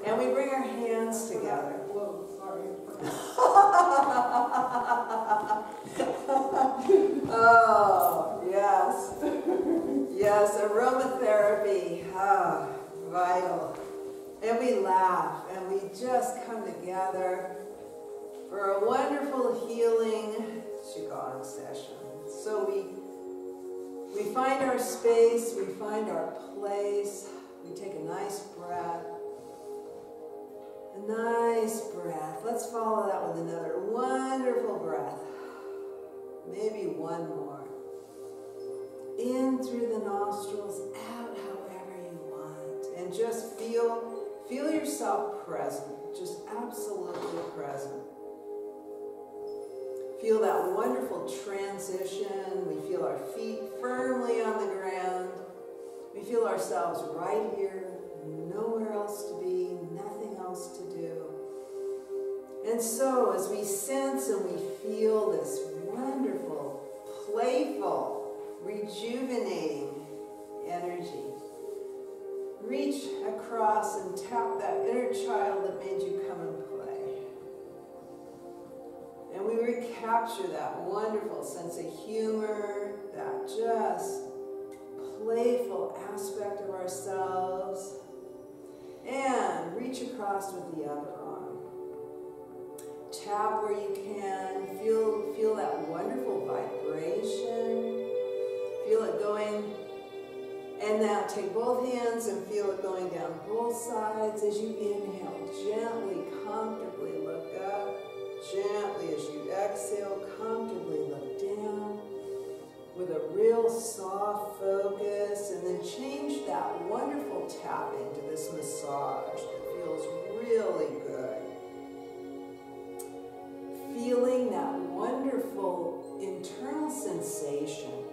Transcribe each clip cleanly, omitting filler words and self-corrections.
And we bring our hands together. Whoa, sorry. Oh, yes. Yes, aromatherapy. Ah, vital. And we laugh and we just come together for a wonderful healing Qigong session. So we find our space, we find our place, we take a nice breath. A nice breath. Let's follow that with another wonderful breath. Maybe one more. In through the nostrils, out however you want. And just feel yourself present. Just absolutely present. Feel that wonderful transition. We feel our feet firmly on the ground. We feel ourselves right here, nowhere else to be, nothing else to do. And so as we sense and we feel this wonderful, playful, rejuvenating energy, reach across and tap that inner child that made you come and play. And we recapture that wonderful sense of humor, that just playful aspect of ourselves. And reach across with the other arm. Tap where you can. Feel that wonderful vibration. Feel it going. And now take both hands and feel it going down both sides. As you inhale, gently, comfortably look up. Gently, as you exhale, comfortably look down. With a real soft focus, and then change that wonderful tapping to this massage that feels really good. Feeling that wonderful internal sensation.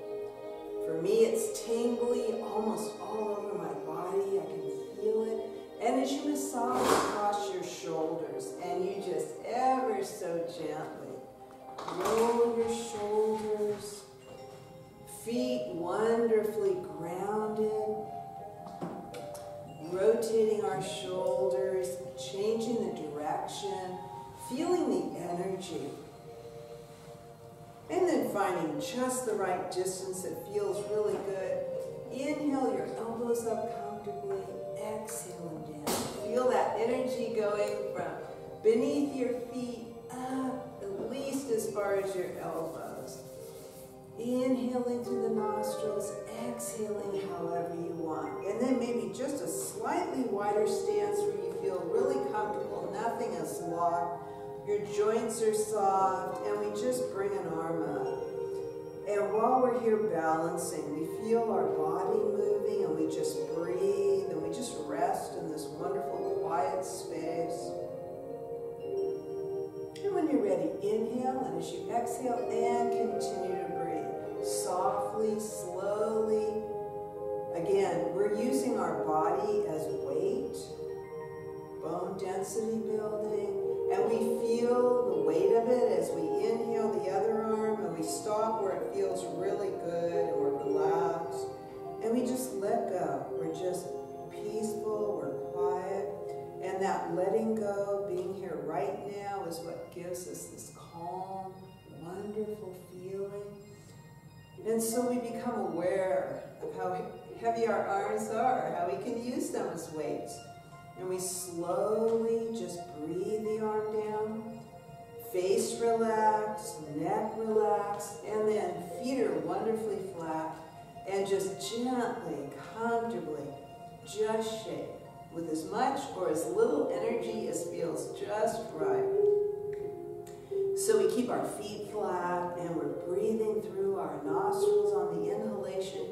For me, it's tingly almost all over my body. I can feel it. And as you massage across your shoulders, and you just ever so gently roll your shoulders, feet wonderfully grounded, rotating our shoulders, changing the direction, feeling the energy, and then finding just the right distance that feels really good. Inhale your elbows up comfortably, exhale them down. Feel that energy going from beneath your feet up at least as far as your elbows. Inhaling through the nostrils, exhaling however you want. And then maybe just a slightly wider stance where you feel really comfortable, nothing is locked, your joints are soft, and we just bring an arm up. And while we're here balancing, we feel our body moving, and we just breathe, and we just rest in this wonderful quiet space. And when you're ready, inhale, and as you exhale, and continue to breathe. Softly, slowly. Again, we're using our body as weight, bone density building, and we feel the weight of it as we inhale the other arm, and we stop where it feels really good, and we're relaxed, and we just let go. We're just peaceful, we're quiet, and that letting go, being here right now, is what gives us this calm, wonderful feeling. And so we become aware of how heavy our arms are, how we can use them as weights. And we slowly just breathe the arm down, face relaxed, neck relaxed, and then feet are wonderfully flat, and just gently, comfortably, just shake with as much or as little energy as feels just right. So we keep our feet flat, and we're breathing through our nostrils on the inhalation,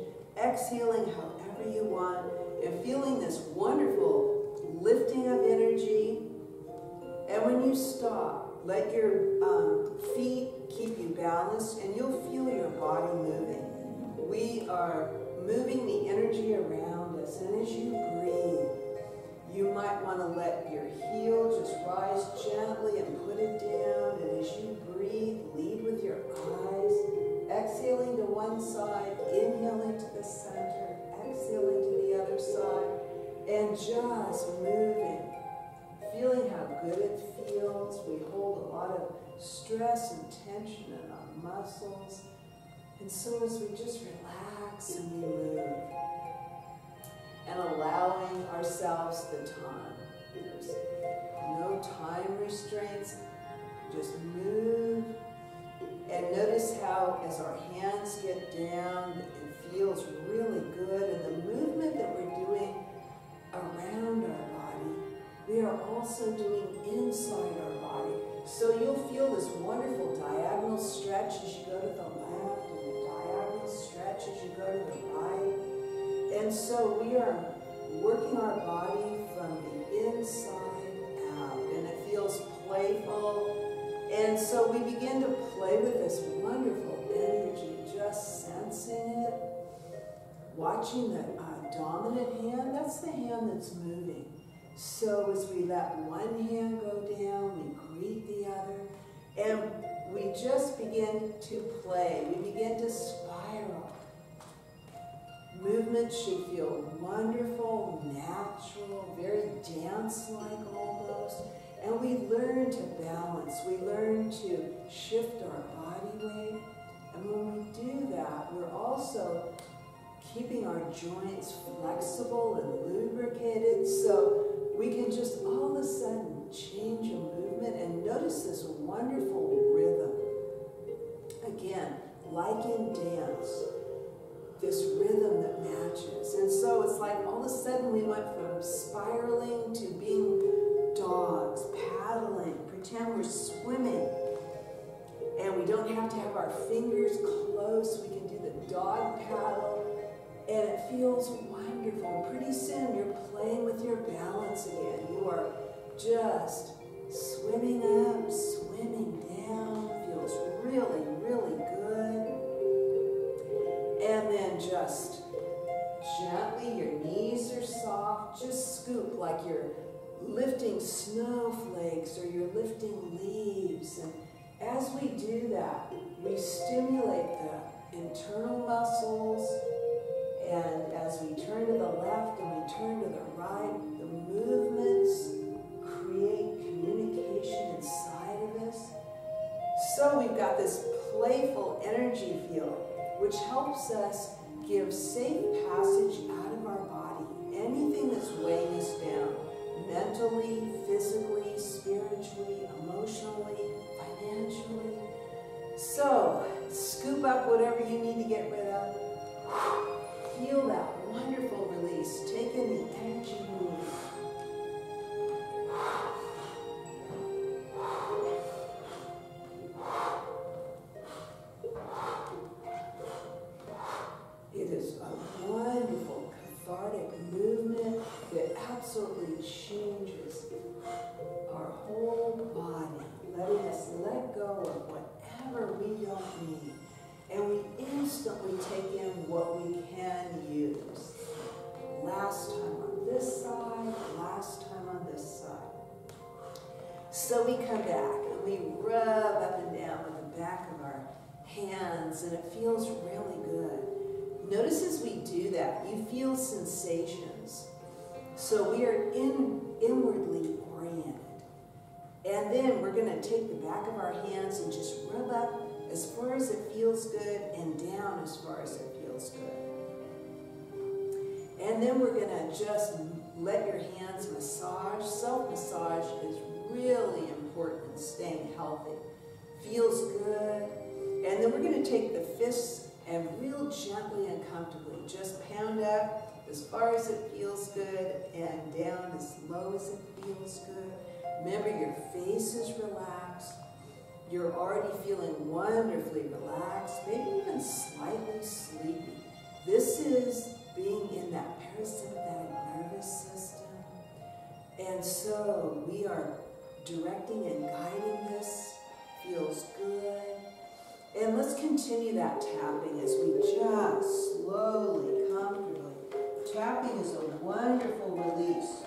exhaling however you want, and feeling this wonderful lifting of energy. And when you stop, let your feet keep you balanced, and you'll feel your body moving. We are moving the energy around us, and as you breathe, you might want to let your heel just rise gently and put it down. And as you breathe, lead with your eyes, exhaling to one side, inhaling to the center, exhaling to the other side, and just moving muscles. And so as we just relax and we move, and allowing ourselves the time. There's no time restraints. Just move. And notice how as our hands get down, it feels really good. And the movement that we're doing around our body, we are also doing inside our body. So you'll feel this wonderful diagonal stretch as you go to the left, and a diagonal stretch as you go to the right. And so we are working our body from the inside out, and it feels playful. And so we begin to play with this wonderful energy, just sensing it, watching the dominant hand. That's the hand that's moving. So as we let one hand go down, we greet the other, and we just begin to play. We begin to spiral. Movement should feel wonderful, natural, very dance-like almost. And we learn to balance. We learn to shift our body weight. And when we do that, we're also keeping our joints flexible and lubricated, so we can just all of a sudden change a movement and notice this wonderful rhythm. Again, like in dance, this rhythm that matches. And so it's like all of a sudden we went from spiraling to being dogs, paddling, pretend we're swimming. And we don't have to have our fingers close. We can do the dog paddle. And it feels wonderful. Pretty soon you're playing with your balance again. You are just swimming up, swimming down. Feels really, really good. And then just gently, your knees are soft. Just scoop like you're lifting snowflakes or you're lifting leaves. And as we do that, we stimulate the internal muscles. And as we turn to the left and we turn to the right, the movements create communication inside of us. So we've got this playful energy field, which helps us give safe passage out of our body. Anything that's weighing us down, mentally, physically, spiritually, emotionally, financially. So scoop up whatever you need to get rid of. Feel that wonderful release. Take in the energy move. It is a wonderful cathartic movement that absolutely changes our whole body, letting us let go of whatever we don't need. And we instantly take in what we can use. Last time on this side, last time on this side. So we come back and we rub up and down with the back of our hands, and it feels really good. Notice as we do that, you feel sensations. So we are inwardly oriented. And then we're going to take the back of our hands and just rub up as far as it feels good and down as far as it feels good. And then we're going to just let your hands massage. Self-massage is really important in staying healthy. Feels good. And then we're going to take the fists and real gently and comfortably just pound up as far as it feels good and down as low as it feels good. Remember, your face is relaxed. You're already feeling wonderfully relaxed, maybe even slightly sleepy. This is being in that parasympathetic nervous system. And so we are directing and guiding this. Feels good. And let's continue that tapping as we just slowly, comfortably. Tapping is a wonderful release.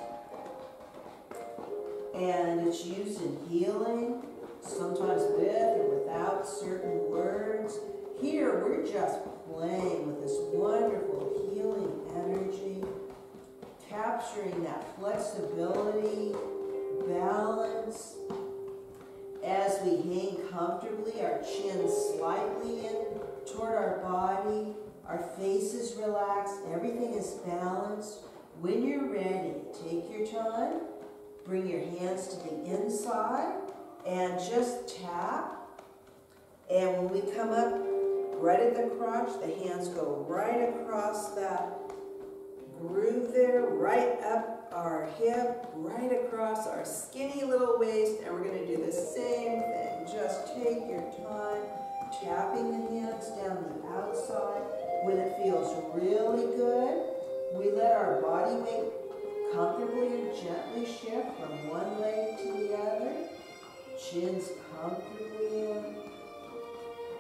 And it's used in healing, sometimes with or without certain words. Here, we're just playing with this wonderful healing energy, capturing that flexibility, balance, as we hang comfortably, our chin slightly in toward our body, our face is relaxed, everything is balanced. When you're ready, take your time, bring your hands to the inside, and just tap. And when we come up right at the crotch, the hands go right across that groove there, right up our hip, right across our skinny little waist, and we're going to do the same thing. Just take your time, tapping the hands down the outside. When it feels really good, we let our body weight comfortably and gently shift from one leg to the other. Chin's comfortably in.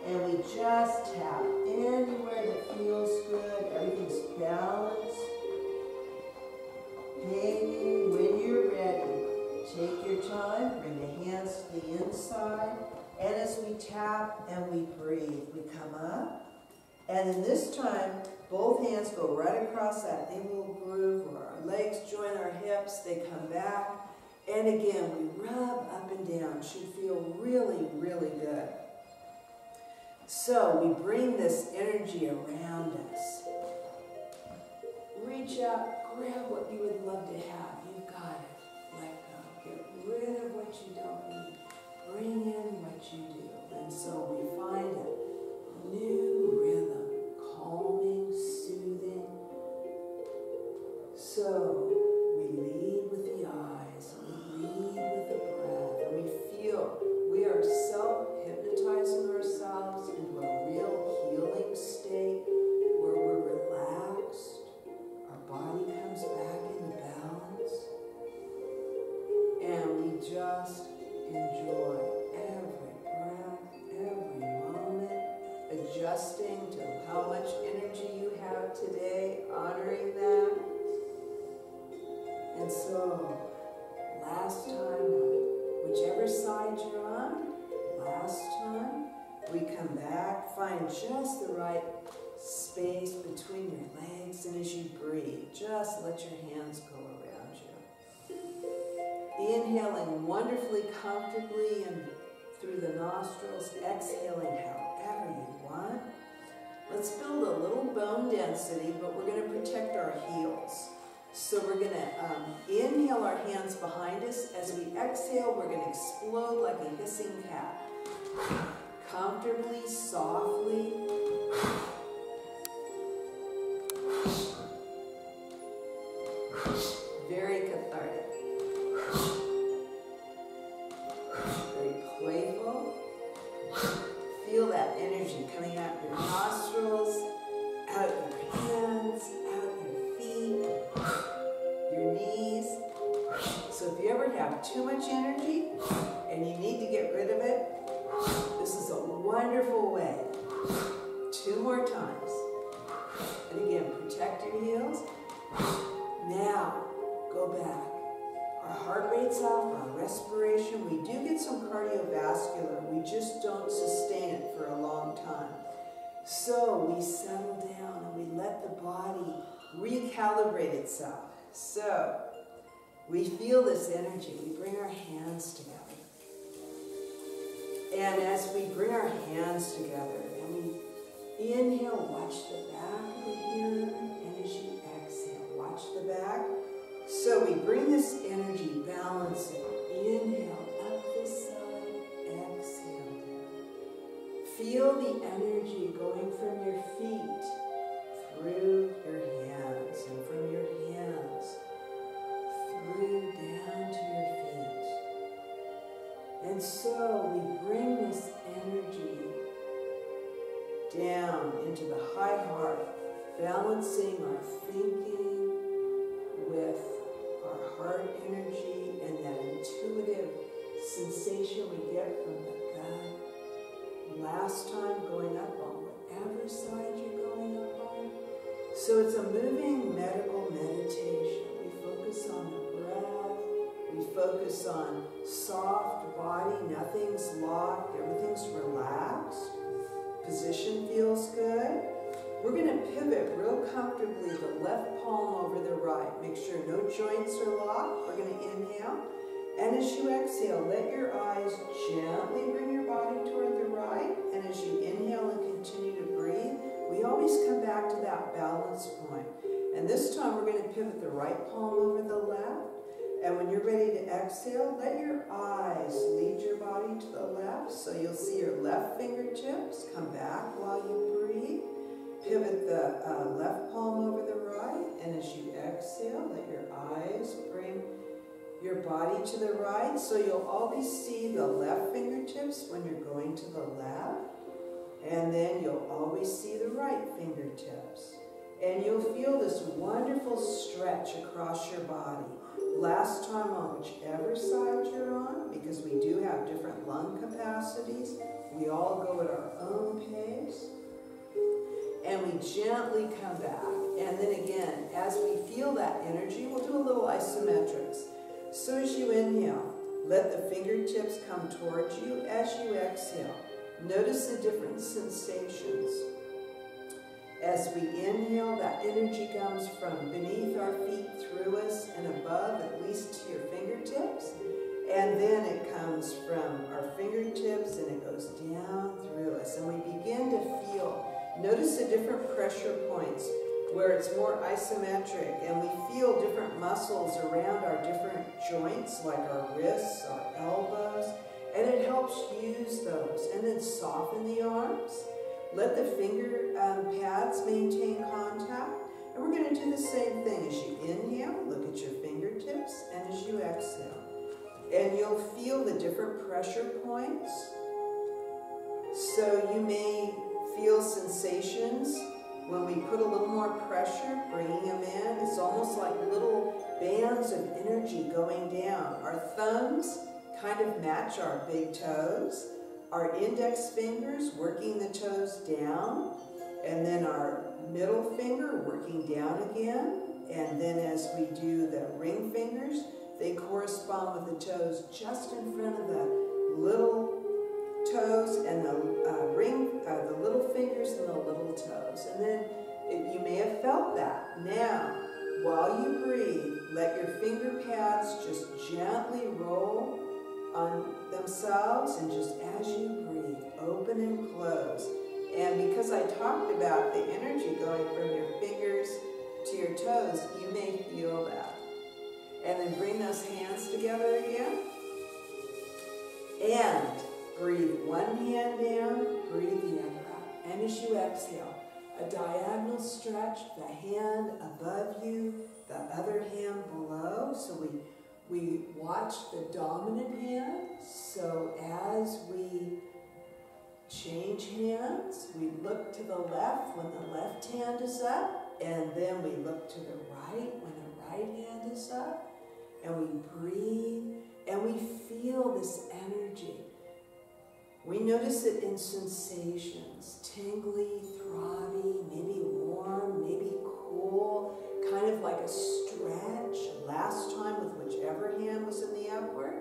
And we just tap anywhere that feels good. Everything's balanced. Hanging. When you're ready, take your time, bring the hands to the inside. And as we tap and we breathe, we come up. And in this time, both hands go right across that inguinal groove where our legs join our hips, they come back. And again, we rub up and down. Should feel really, really good. So we bring this energy around us. Reach out, grab what you would love to have. You've got it. Let go. Get rid of what you don't need. Bring in what you do. And so we find a new rhythm, calming, soothing. So we lead with the eyes, we lead with the breath, and we feel we are self-hypnotizing ourselves into a real healing state where we're relaxed, our body comes back into balance, and we just enjoy every breath, every moment, adjusting to how much energy you have today, honoring that. And so, last time, whichever side you're on, last time, we come back, find just the right space between your legs, and as you breathe, just let your hands go around you. Inhaling wonderfully comfortably and through the nostrils, exhaling however you want. Let's build a little bone density, but we're going to protect our heels. So we're going to inhale our hands behind us. As we exhale, we're going to explode like a hissing cat. Comfortably, softly. Very cathartic. Very playful. Feel that energy coming out your nostrils, out your hands, out your feet, your knees. So if you ever have too much energy and you need to get rid of it, this is a wonderful way. 2 more times. And again, protect your heels. Now, go back. Our heart rate's up, our respiration. We do get some cardiovascular. We just don't sustain it for a long time. So we settle down and we let the body recalibrate itself. So we feel this energy. We bring our hands together. And as we bring our hands together and we inhale, watch the back of the ear. And as you exhale, watch the back. So we bring this energy balancing. Inhale up this side, exhale down. Feel the energy going from your feet through your hands and from your hands through down to your feet. And so we bring this energy down into the high heart, balancing our thinking with our heart energy and that intuitive sensation we get from the gut. Last time, going up on whatever side you're going up on. So it's a moving medical meditation. We focus on the breath. We focus on soft body. Nothing's locked. Everything's relaxed. Position feels good. We're going to pivot real comfortably the left palm over the right. Make sure no joints are locked. We're going to inhale. And as you exhale, let your eyes gently bring your body toward the right. And as you inhale and continue to breathe, we always come back to that balance point. And this time we're going to pivot the right palm over the left. And when you're ready to exhale, let your eyes lead your body to the left. So you'll see your left fingertips come back while you breathe. Pivot the left palm over the right. And as you exhale, let your eyes bring your body to the right. So you'll always see the left fingertips when you're going to the left. And then you'll always see the right fingertips. And you'll feel this wonderful stretch across your body. Last time on whichever side you're on, because we do have different lung capacities. We all go at our own pace. And we gently come back. And then again, as we feel that energy, we'll do a little isometrics. So as you inhale, let the fingertips come towards you. As you exhale, notice the different sensations. As we inhale, that energy comes from beneath our feet, through us, and above, at least to your fingertips. And then it comes from our fingertips, and it goes down through us. And we begin to feel, notice the different pressure points where it's more isometric, and we feel different muscles around our different joints, like our wrists, our elbows, and it helps use those. And then soften the arms. Let the finger pads maintain contact. And we're going to do the same thing. As you inhale, look at your fingertips, and as you exhale. And you'll feel the different pressure points. So you may feel sensations when we put a little more pressure, bringing them in. It's almost like little bands of energy going down. Our thumbs kind of match our big toes. Our index fingers working the toes down, and then our middle finger working down again. And then as we do the ring fingers, they correspond with the toes just in front of the little toes, and the little fingers and the little toes. And then you may have felt that. Now, while you breathe, let your finger pads just gently roll on themselves, and just as you breathe, open and close. And because I talked about the energy going from your fingers to your toes, you may feel that. And then bring those hands together again. And breathe one hand down, breathe the other out. And as you exhale, a diagonal stretch, the hand above you, the other hand below. So we watch the dominant hand. So as we change hands, we look to the left when the left hand is up, and then we look to the right when the right hand is up, and we breathe, and we feel this energy. We notice it in sensations, tingly, throbbing, maybe warm, maybe cool, kind of like a stretch. Last time with whichever hand was in the upward,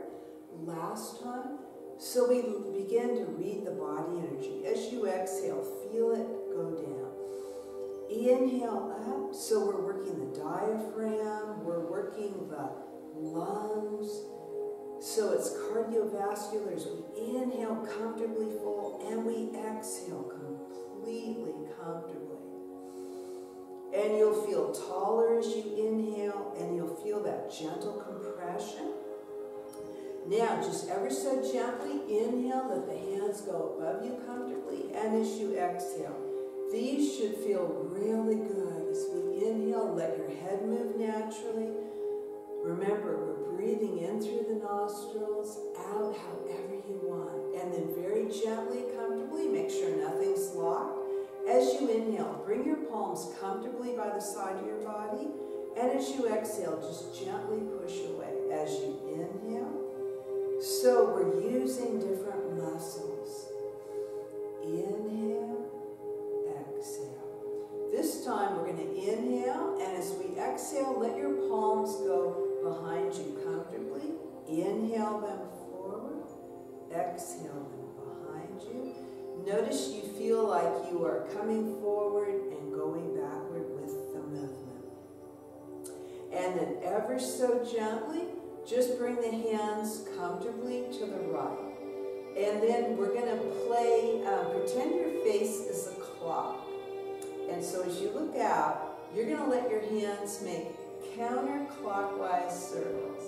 last time. So we begin to read the body energy. As you exhale, feel it go down. Inhale up, so we're working the diaphragm, we're working the lungs. So it's cardiovascular as we inhale comfortably full, and we exhale completely comfortably. And you'll feel taller as you inhale, and you'll feel that gentle compression. Now, just ever so gently inhale, let the hands go above you comfortably, and as you exhale, these should feel really good. As we inhale, let your head move naturally. Remember, we're breathing in through the nostrils, out however you want, and then very gently, comfortably, make sure nothing's locked. As you inhale, bring your palms comfortably by the side of your body, and as you exhale, just gently push away. As you inhale, so we're using different muscles. Inhale, exhale. This time we're going to inhale, and as we exhale, let your palms go behind you comfortably. Inhale them forward, exhale them behind you. Notice you feel like you are coming forward and going backward with the movement. And then ever so gently, just bring the hands comfortably to the right. And then we're going to play, pretend your face is a clock. And so as you look out, you're going to let your hands make counterclockwise circles.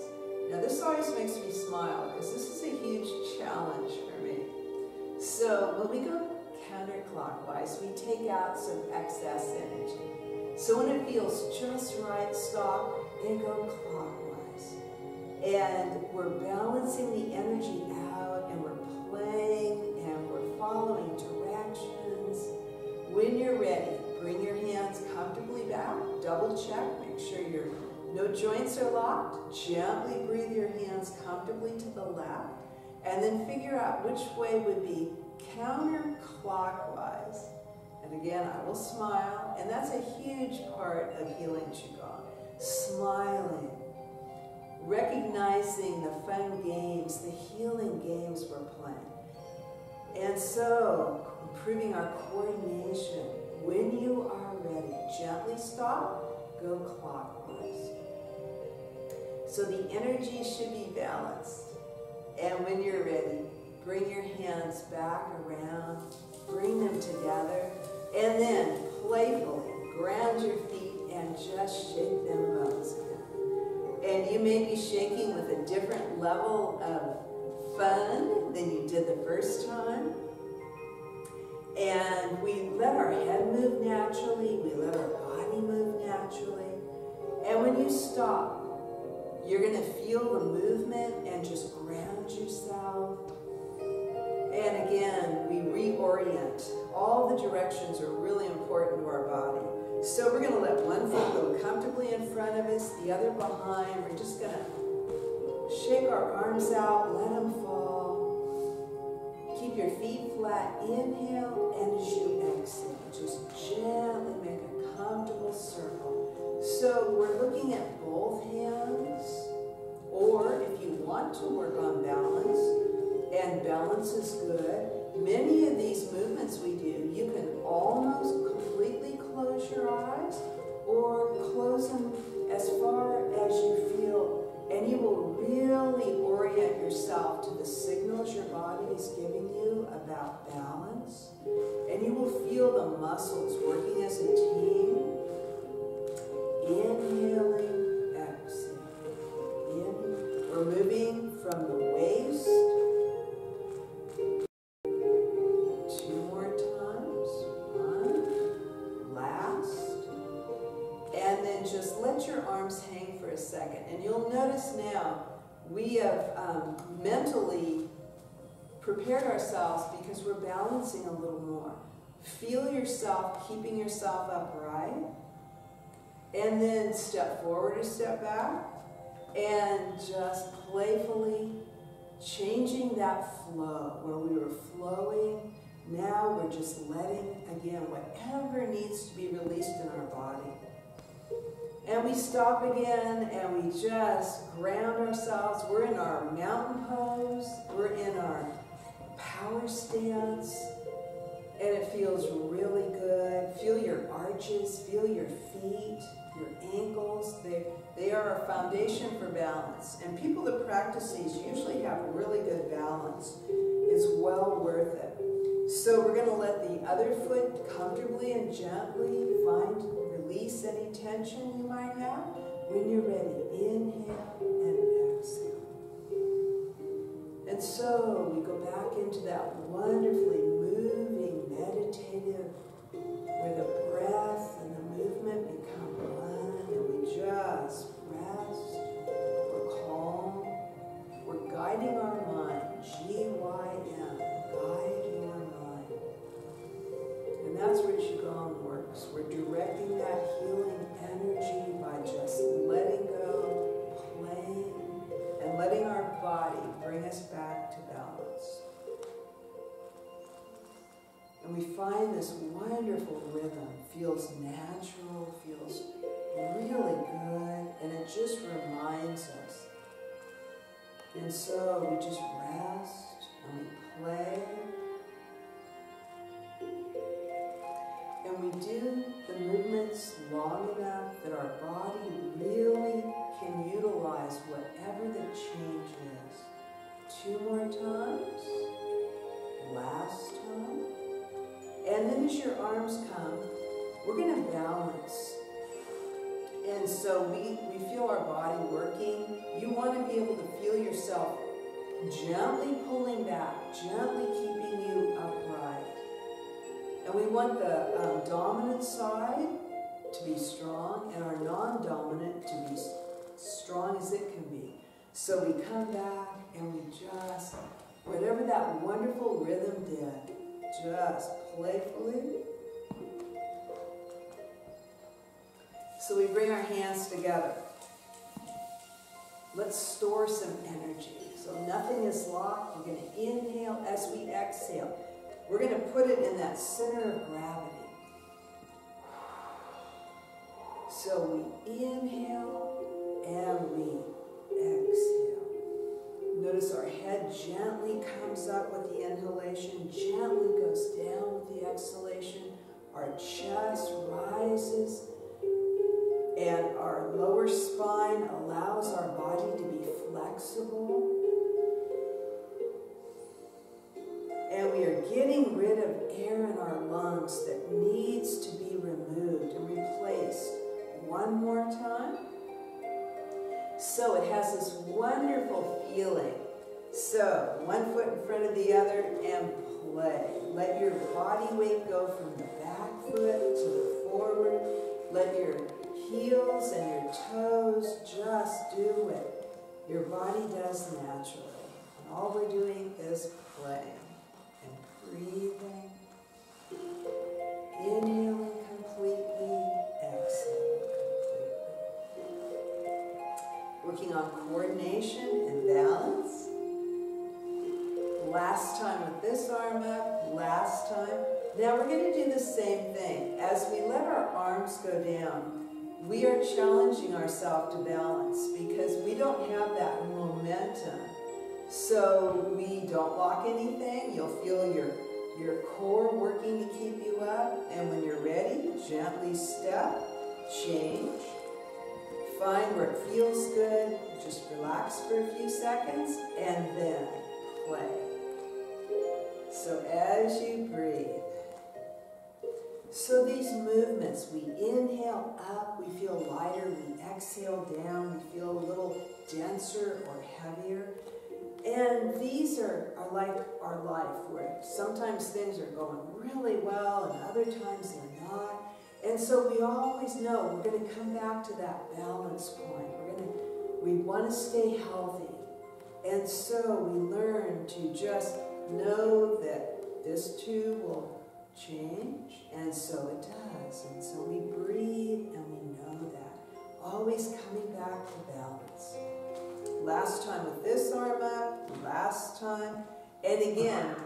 Now this always makes me smile because this is a huge challenge for me. So when we go counterclockwise, we take out some excess energy. So when it feels just right, stop and go clockwise. And we're balancing the energy out, and we're playing, and we're following directions. When you're ready, bring your hands comfortably back, double check, make sure no joints are locked. Gently breathe your hands comfortably to the left, and then figure out which way would be counterclockwise. And again, I will smile, and that's a huge part of healing Qigong. Smiling, recognizing the fun games, the healing games we're playing. And so, improving our coordination. When you are ready, gently stop, go clockwise. So the energy should be balanced. And when you're ready, bring your hands back around, bring them together, and then playfully ground your feet and just shake them bones again. And you may be shaking with a different level of fun than you did the first time. And we let our head move naturally, we let our body move naturally. And when you stop, you're going to feel the movement and just ground yourself. And again, we reorient. All the directions are really important to our body. So we're going to let one foot go comfortably in front of us, the other behind. We're just going to shake our arms out, let them fall. Keep your feet flat, inhale, and as you exhale, just gently make a comfortable circle. So we're looking at both hands, or if you want to work on balance, and balance is good. Many of these movements we do, you can almost completely close your eyes or close them as far as you feel, and you will really orient yourself to the signals your body is giving you about balance, and you will feel the muscles working as a team. Inhaling, exhaling. In, we're moving from the waist. Let your arms hang for a second, and you'll notice now we have mentally prepared ourselves because we're balancing a little more. Feel yourself keeping yourself upright, and then step forward or step back, and just playfully changing that flow. Where we were flowing, now we're just letting, again, whatever needs to be released in our body. And we stop again, and we just ground ourselves. We're in our mountain pose. We're in our power stance. And it feels really good. Feel your arches, feel your feet, your ankles. They are our foundation for balance. And people that practice these usually have really good balance. It's well worth it. So we're going to let the other foot comfortably and gently release any tension you might have. When you're ready, inhale and exhale. And so we go back into that wonderfully moving, meditative, where the breath and the movement become one, and we just rest. We're calm. We're guiding our mind. G-Y-M. Guide your mind. And that's where Qigong works. We're directing that healing energy by just letting go, playing, and letting our body bring us back to balance. And we find this wonderful rhythm. Feels natural, feels really good, and it just reminds us. And so we just rest and we play. And we do the movements long enough that our body really can utilize whatever the change is. 2 more times. Last time. And then as your arms come, we're going to balance. And so we feel our body working. You want to be able to feel yourself gently pulling back, gently keeping you upright. And we want the dominant side to be strong and our non-dominant to be strong as it can be. So we come back and we just, whatever that wonderful rhythm did, just playfully. So we bring our hands together. Let's store some energy. So nothing is locked. We're going to inhale as we exhale. We're going to put it in that center of gravity. So we inhale and we exhale. Notice our head gently comes up with the inhalation, gently goes down with the exhalation. Our chest rises and our lower spine allows our body to be flexible. And we are getting rid of air in our lungs that needs to be removed and replaced. One more time. So it has this wonderful feeling. So one foot in front of the other and play. Let your body weight go from the back foot to the forward. Let your heels and your toes just do what your body does naturally. And all we're doing is playing and breathing. Inhaling completely, exhaling completely. Working on coordination and balance. Last time with this arm up, last time. Now we're going to do the same thing. As we let our arms go down, we are challenging ourselves to balance because we don't have that momentum. So we don't lock anything. You'll feel your core working to keep you up. And when you're ready, gently step, change. Find where it feels good. Just relax for a few seconds and then play. So as you breathe, so these movements, we inhale up, we feel lighter, we exhale down, we feel a little denser or heavier. And these are like our life, where sometimes things are going really well and other times they're not. And so we always know we're going to come back to that balance point. We want to stay healthy. And so we learn to just know that this too will change, and so it does. And so we breathe and we know that. Always coming back to balance. Last time with this arm up, last time. And again,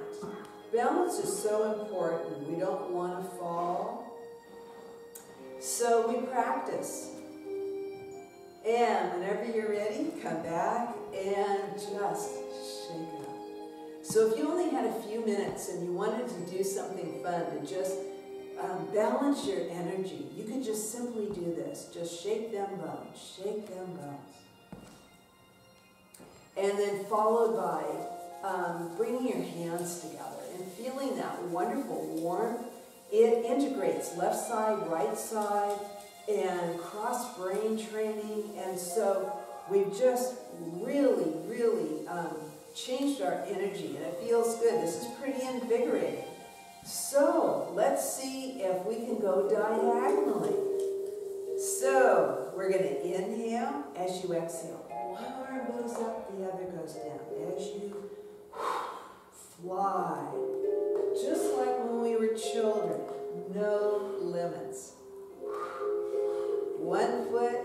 balance is so important. We don't want to fall. So we practice. And whenever you're ready, come back and just shake it up. So if you only had a few minutes and you wanted to do something fun to just balance your energy, you could just simply do this. Just shake them bones, shake them bones. And then followed by bringing your hands together and feeling that wonderful warmth. It integrates left side, right side, and cross brain training. And so we've just really changed our energy, and it feels good. This is pretty invigorating. So let's see if we can go diagonally. So we're going to inhale as you exhale. One arm goes up, the other goes down. As you fly, just like when we were children, no limits. One foot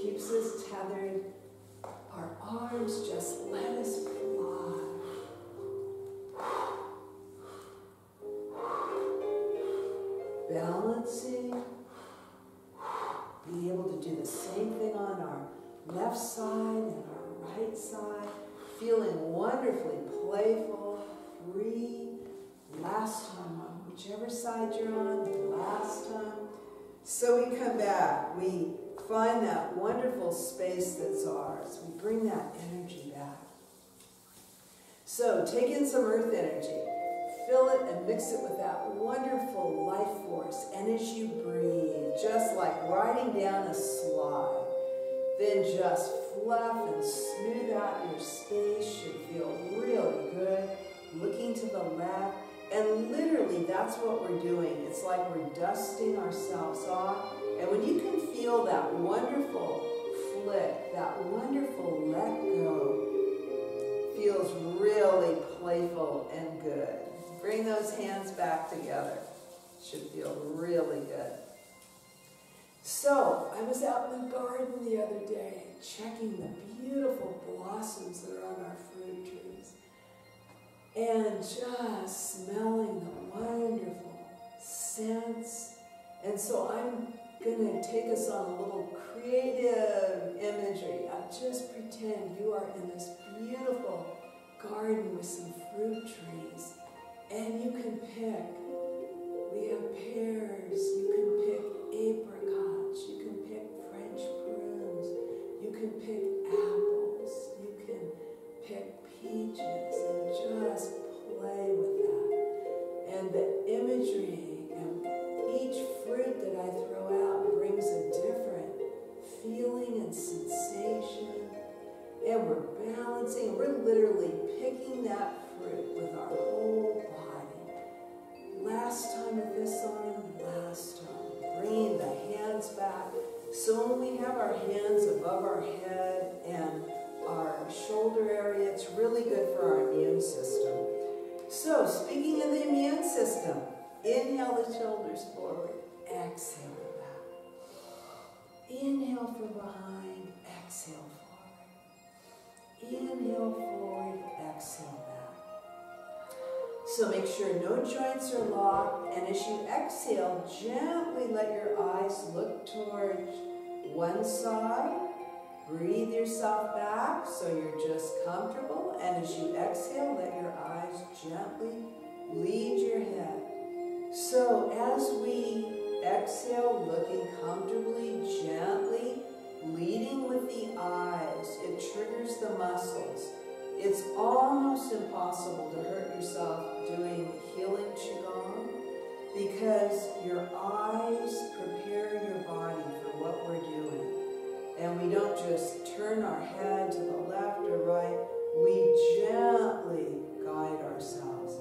keeps us tethered. Our arms just let us fly. Balancing. Be able to do the same thing on our left side and our right side. Feeling wonderfully playful, free. Last time on whichever side you're on, last time. So we come back. We find that wonderful space that's ours. We bring that energy back. So take in some earth energy. Fill it and mix it with that wonderful life force. And as you breathe, just like riding down a slide, then just fluff and smooth out your space. Should feel really good. Looking to the left. And literally, that's what we're doing. It's like we're dusting ourselves off. And when you can feel that wonderful flick, that wonderful let go, feels really playful and good. Bring those hands back together. Should feel really good. So, I was out in the garden the other day, checking the beautiful blossoms that are on our fruit trees. And just smelling the wonderful scents. And so I'm going to take us on a little creative imagery. I just pretend you are in this beautiful garden with some fruit trees. And you can pick. We have pears. You can pick apricots. You can pick French prunes. You can pick apples. You can pick peaches, and just play with that. And the imagery and each fruit that I throw out brings a different feeling and sensation. And we're balancing, we're literally picking that fruit with our whole body. Last time with this arm, last time. Bringing the hands back. So when we have our hands above our head and our shoulder area, it's really good for our immune system. So, speaking of the immune system, inhale the shoulders forward, exhale back. Inhale from behind, exhale forward. Inhale forward, exhale back. So make sure no joints are locked, and as you exhale, gently let your eyes look towards one side. Breathe yourself back so you're just comfortable, and as you exhale, let your eyes gently lead your head. So as we exhale, looking comfortably, gently, leading with the eyes, it triggers the muscles. It's almost impossible to hurt yourself doing healing Qigong because your eyes prepare your body for what we're doing. And we don't just turn our head to the left or right, we gently guide ourselves.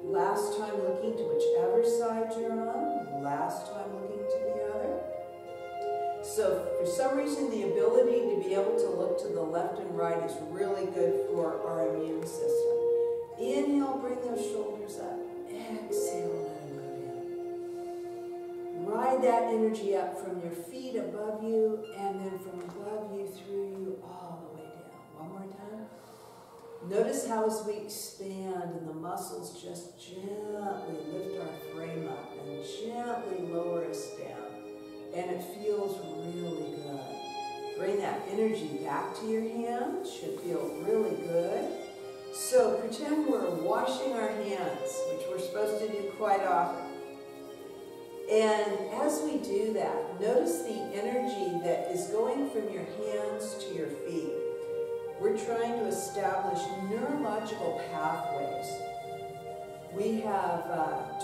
Last time looking to whichever side you're on, last time looking to the other. So for some reason, the ability to be able to look to the left and right is really good for our immune system. Inhale, bring those shoulders up. Exhale, let them go down. Ride that energy up from your feet above you, and then from above you through you all the way down. One more time. Notice how as we expand and the muscles just gently lift our frame up and gently lower us down. And it feels really good. Bring that energy back to your hands. Should feel really good. So pretend we're washing our hands, which we're supposed to do quite often. And as we do that, notice the energy that is going from your hands to your feet. We're trying to establish neurological pathways. We have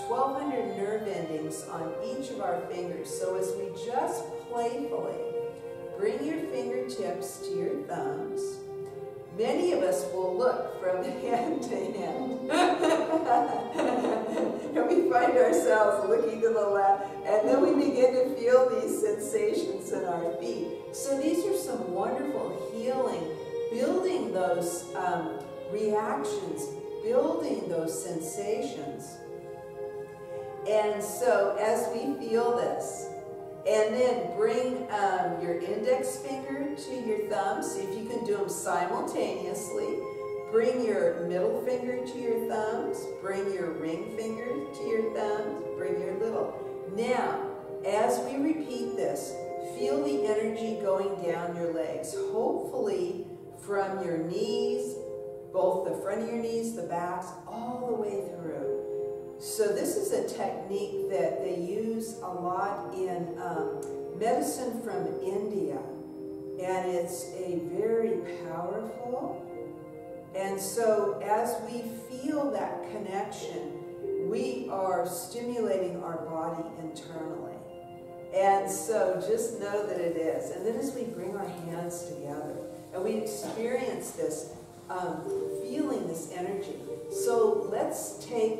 1,200 nerve endings on each of our fingers. So as we just playfully bring your fingertips to your thumbs, many of us will look from hand to hand. And we find ourselves looking to the left, and then we begin to feel these sensations in our feet. So these are some wonderful healing, building those reactions, building those sensations. And so as we feel this, and then bring your index finger to your thumb. See if you can do them simultaneously. Bring your middle finger to your thumbs. Bring your ring finger to your thumbs. Bring your little. Now, as we repeat this, feel the energy going down your legs. Hopefully from your knees, both the front of your knees, the backs, all the way through. So this is a technique that they use a lot in medicine from India. And it's a very powerful. And so as we feel that connection, we are stimulating our body internally. And so just know that it is. And then as we bring our hands together and we experience this, feeling this energy. So let's take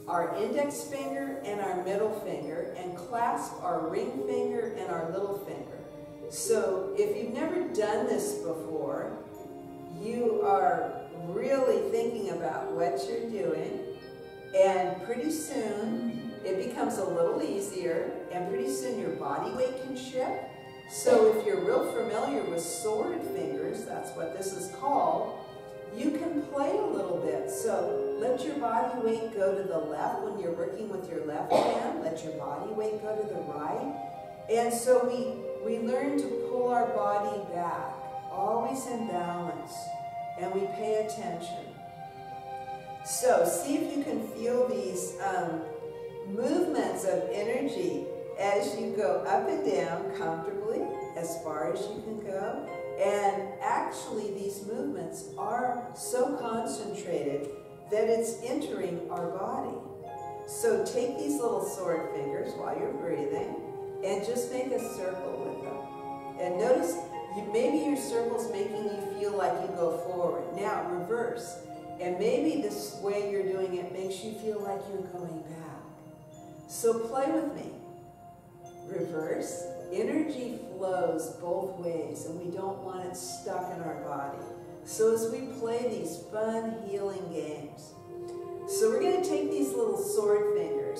our index finger and our middle finger and clasp our ring finger and our little finger. So if you've never done this before, you are really thinking about what you're doing, and pretty soon it becomes a little easier, and pretty soon your body weight can shift. So if you're real familiar with sword fingers, that's what this is called, you can play a little bit. So let your body weight go to the left when you're working with your left hand. Let your body weight go to the right. And so we learn to pull our body back, always in balance, and we pay attention. So see if you can feel these movements of energy as you go up and down comfortably, as far as you can go. And actually these movements are so concentrated that it's entering our body. So take these little sword fingers while you're breathing and just make a circle with them. And notice, maybe your circle's making you feel like you go forward. Now reverse. And maybe this way you're doing it makes you feel like you're going back. So play with me. Reverse. Energy flows both ways, and we don't want it stuck in our body. So as we play these fun healing games, so we're going to take these little sword fingers,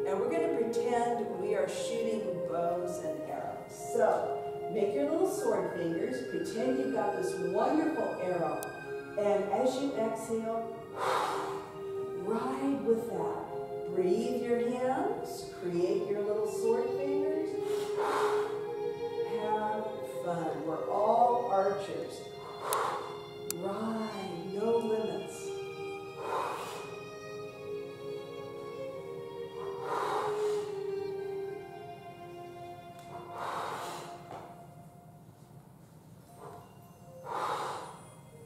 and we're going to pretend we are shooting bows and arrows. So make your little sword fingers, pretend you've got this wonderful arrow, and as you exhale, ride with that. Breathe your hands, create your little sword fingers. Have fun. We're all archers. Ride, no limits.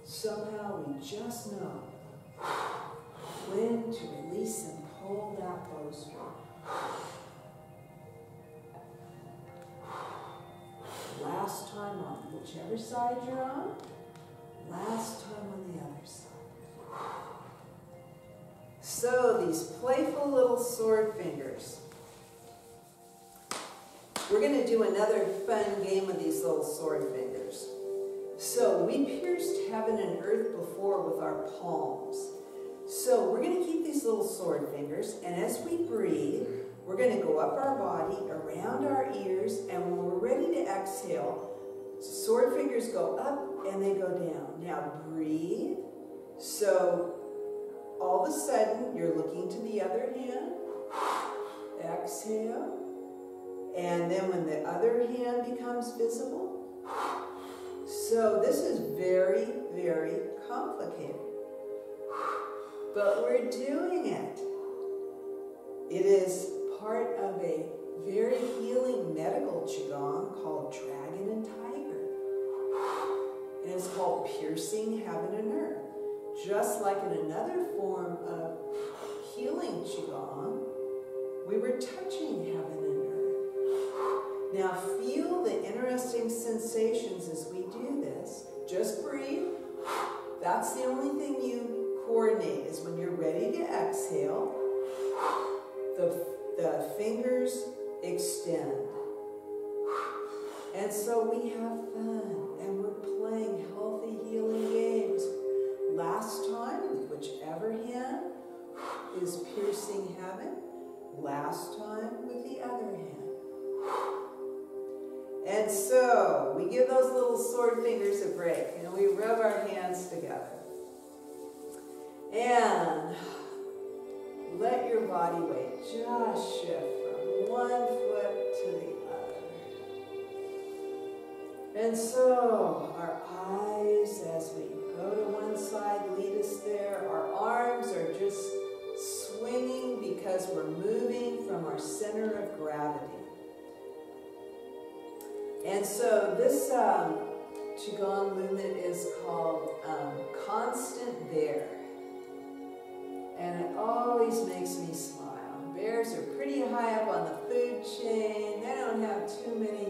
Somehow we just know when to release and pull that bowstring. Last time on whichever side you're on, last time on the other side. So these playful little sword fingers. We're going to do another fun game with these little sword fingers. So we pierced heaven and earth before with our palms. So we're going to keep these little sword fingers, and as we breathe, we're going to go up our body, around our ears, and when we're ready to exhale, sword fingers go up and they go down. Now breathe. So all of a sudden, you're looking to the other hand. Exhale. And then when the other hand becomes visible. So this is very, very complicated. But we're doing it. It is part of a very healing medical Qigong called Dragon and Tiger. And it's called Piercing Heaven and Earth. Just like in another form of healing Qigong, we were touching heaven and earth. Now feel the interesting sensations as we do this. Just breathe. That's the only thing you coordinate, is when you're ready to exhale, the fingers extend. And so we have fun, and we're playing healthy healing games. Last time, with whichever hand is piercing heaven. Last time with the other hand. And so we give those little sword fingers a break, and we rub our hands together. And let your body weight just shift from one foot to the other. And so our eyes, as we go to one side, lead us there. Our arms are just swinging center of gravity. And so this Qigong movement is called Constant Bear. And it always makes me smile. Bears are pretty high up on the food chain. They don't have too many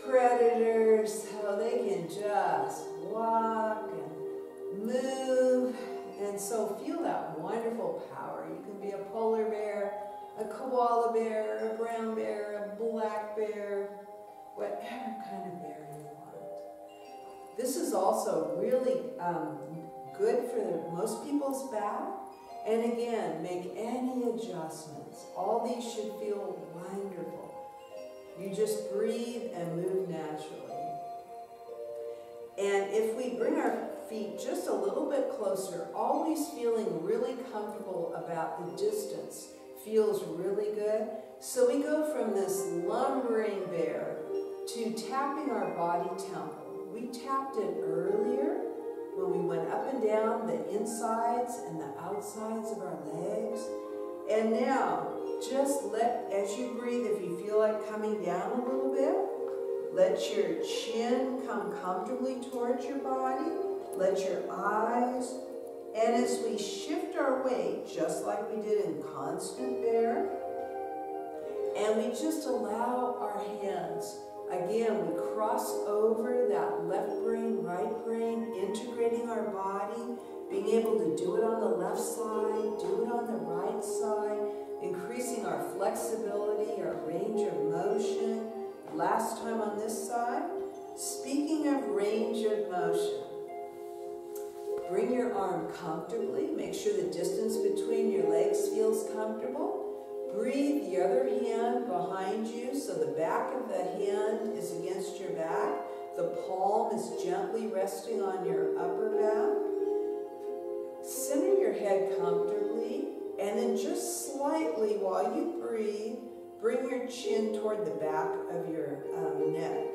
predators, so they can just walk and move. And so feel that wonderful power. You can be a polar bear, a koala bear, a brown bear, a black bear, whatever kind of bear you want. This is also really good for most people's back. And again, make any adjustments. All these should feel wonderful. You just breathe and move naturally. And if we bring our feet just a little bit closer, always feeling really comfortable about the distance feels really good. So we go from this lumbering bear to tapping our body temple. We tapped it earlier when we went up and down the insides and the outsides of our legs. And now, just as you breathe, if you feel like coming down a little bit, let your chin come comfortably towards your body. Let your eyes, and as we shift our weight, just like we did in Constant Bear, and we just allow our hands, again, we cross over that left brain, right brain, integrating our body, being able to do it on the left side, do it on the right side, increasing our flexibility, our range of motion. Last time on this side. Speaking of range of motion, bring your arm comfortably. Make sure the distance between your legs feels comfortable. Breathe the other hand behind you so the back of the hand is against your back. The palm is gently resting on your upper back. Center your head comfortably, and then just slightly while you breathe, bring your chin toward the back of your neck.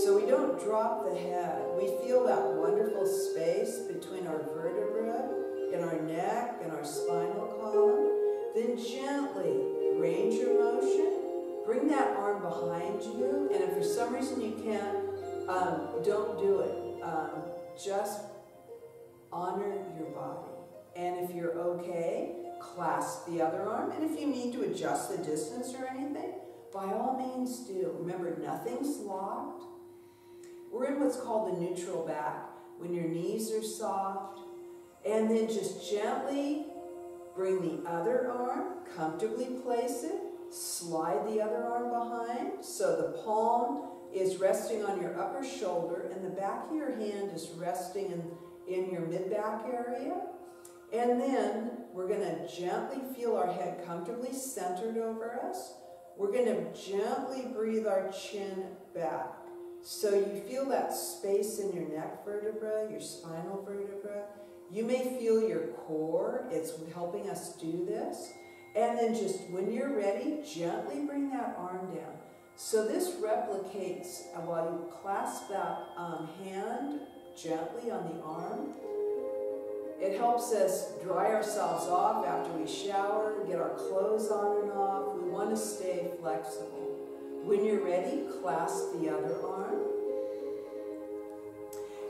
So we don't drop the head. We feel that wonderful space between our vertebrae, in our neck, and our spinal column. Then gently range your motion. Bring that arm behind you. And if for some reason you can't, don't do it. Just honor your body. And if you're okay, clasp the other arm. And if you need to adjust the distance or anything, by all means do. Remember, nothing's locked. We're in what's called the neutral back, when your knees are soft. And then just gently bring the other arm, comfortably place it, slide the other arm behind. So the palm is resting on your upper shoulder and the back of your hand is resting in your mid-back area. And then we're going to gently feel our head comfortably centered over us. We're going to gently breathe our chin back. So you feel that space in your neck vertebra, your spinal vertebra. You may feel your core. It's helping us do this. And then just when you're ready, gently bring that arm down. So this replicates while you clasp that hand gently on the arm. It helps us dry ourselves off after we shower, get our clothes on and off. We want to stay flexible. When you're ready, clasp the other arm.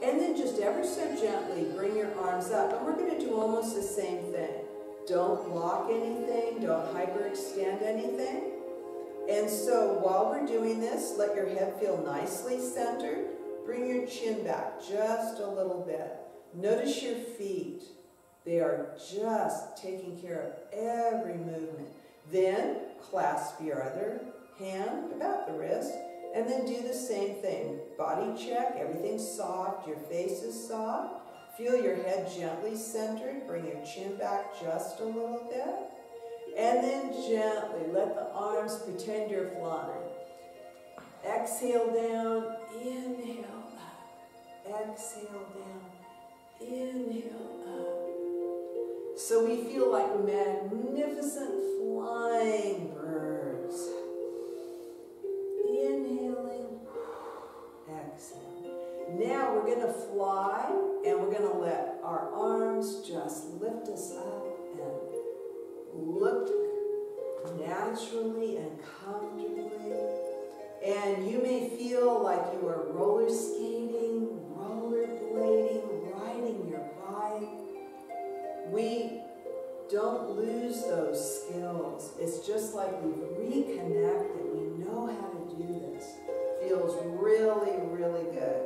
And then just ever so gently bring your arms up. And we're going to do almost the same thing. Don't lock anything. Don't hyperextend anything. And so while we're doing this, let your head feel nicely centered. Bring your chin back just a little bit. Notice your feet. They are just taking care of every movement. Then clasp your other hand about the wrist and then do the same thing. Body check, everything's soft, your face is soft. Feel your head gently centered. Bring your chin back just a little bit. And then gently let the arms pretend you're flying. Exhale down, inhale up. Exhale down, inhale up. So we feel like magnificent flying birds. Inhaling, exhale. Now we're going to fly and we're going to let our arms just lift us up and look naturally and comfortably. And you may feel like you are roller skating, rollerblading, riding your bike. We don't lose those skills. It's just like we've reconnected. We know how to do this. Feels really, really good.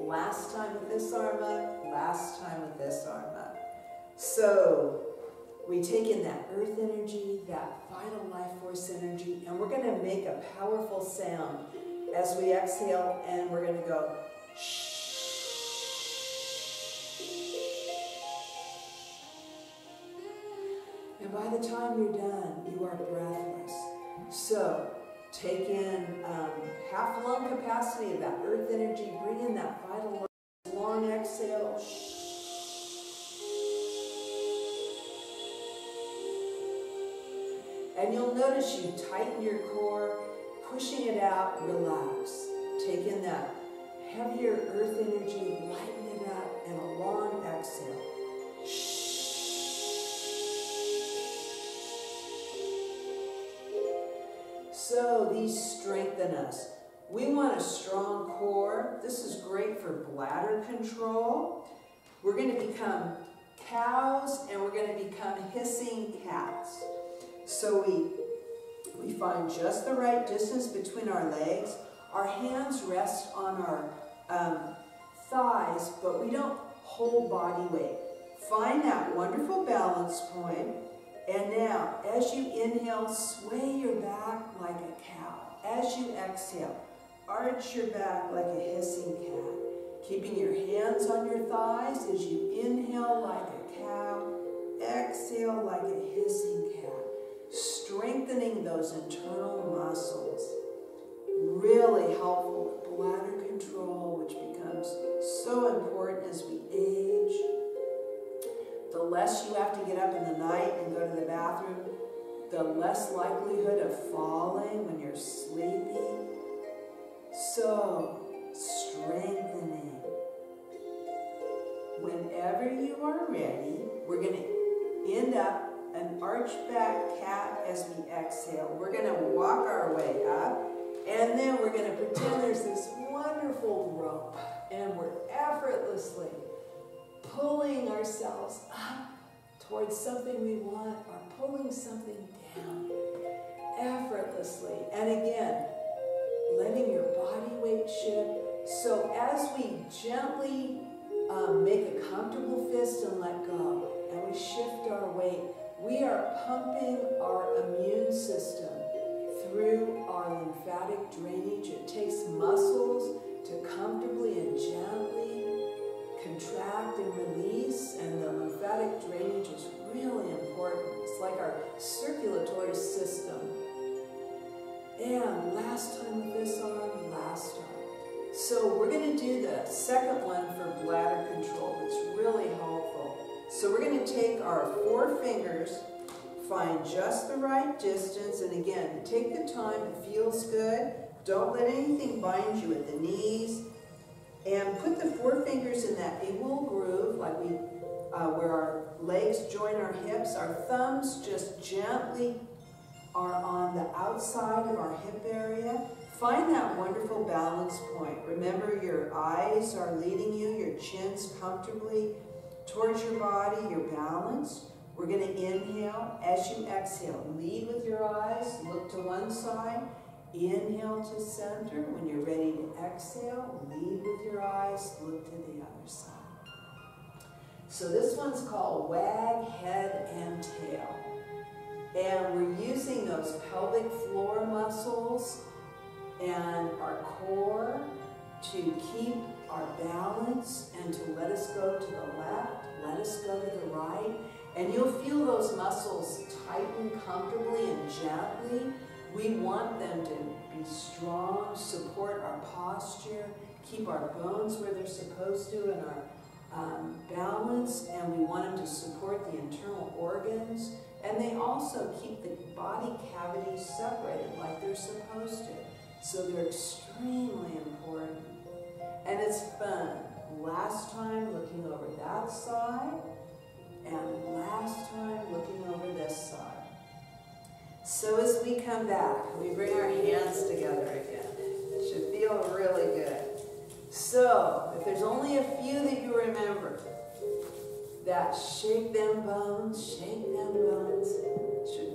Last time with this arm up, last time with this arm up. So we take in that earth energy, that vital life force energy, and we're going to make a powerful sound as we exhale, and we're going to go shh. And by the time you're done, you are breathless. So take in half lung capacity of that earth energy, bring in that vital long exhale. Shh. And you'll notice you tighten your core, pushing it out, relax. Take in that heavier earth energy, lighten it up, and a long exhale. So these strengthen us. We want a strong core. This is great for bladder control. We're going to become cows and we're going to become hissing cats. So we find just the right distance between our legs. Our hands rest on our thighs, but we don't hold body weight. Find that wonderful balance point. And now, as you inhale, sway your back like a cow. As you exhale, arch your back like a hissing cat. Keeping your hands on your thighs as you inhale like a cow, exhale like a hissing cat. Strengthening those internal muscles. Really helpful with bladder control, which becomes so important as we age. The less you have to get up in the night and go to the bathroom, the less likelihood of falling when you're sleepy. So, strengthening. Whenever you are ready, we're going to end up an arched back cat as we exhale. We're going to walk our way up, and then we're going to pretend there's this wonderful rope, and we're effortlessly pulling ourselves up towards something we want, or pulling something down effortlessly. And again, letting your body weight shift. So as we gently make a comfortable fist and let go, and we shift our weight, we are pumping our immune system through our lymphatic drainage. It takes muscles to comfortably and gently contract and release, and the lymphatic drainage is really important. It's like our circulatory system. And last time with this arm, last arm. So we're going to do the second one for bladder control. It's really helpful. So we're going to take our 4 fingers, find just the right distance, and again, take the time, it feels good. Don't let anything bind you at the knees. And put the 4 fingers in that equal groove, like where our legs join our hips. Our thumbs just gently are on the outside of our hip area. Find that wonderful balance point. Remember, your eyes are leading you, your chin's comfortably towards your body, you're balanced. We're going to inhale. As you exhale, lead with your eyes, look to one side. Inhale to center. When you're ready to exhale, lead with your eyes, look to the other side. So this one's called wag, head, and tail. And we're using those pelvic floor muscles and our core to keep our balance and to let us go to the left, let us go to the right. And you'll feel those muscles tighten comfortably and gently. We want them to be strong, support our posture, keep our bones where they're supposed to, and our balance, and we want them to support the internal organs. And they also keep the body cavities separated like they're supposed to. So they're extremely important. And it's fun. Last time looking over that side, and last time looking over this side. So as we come back, we bring our hands together again. It should feel really good. So, if there's only a few that you remember, that shake them bones, should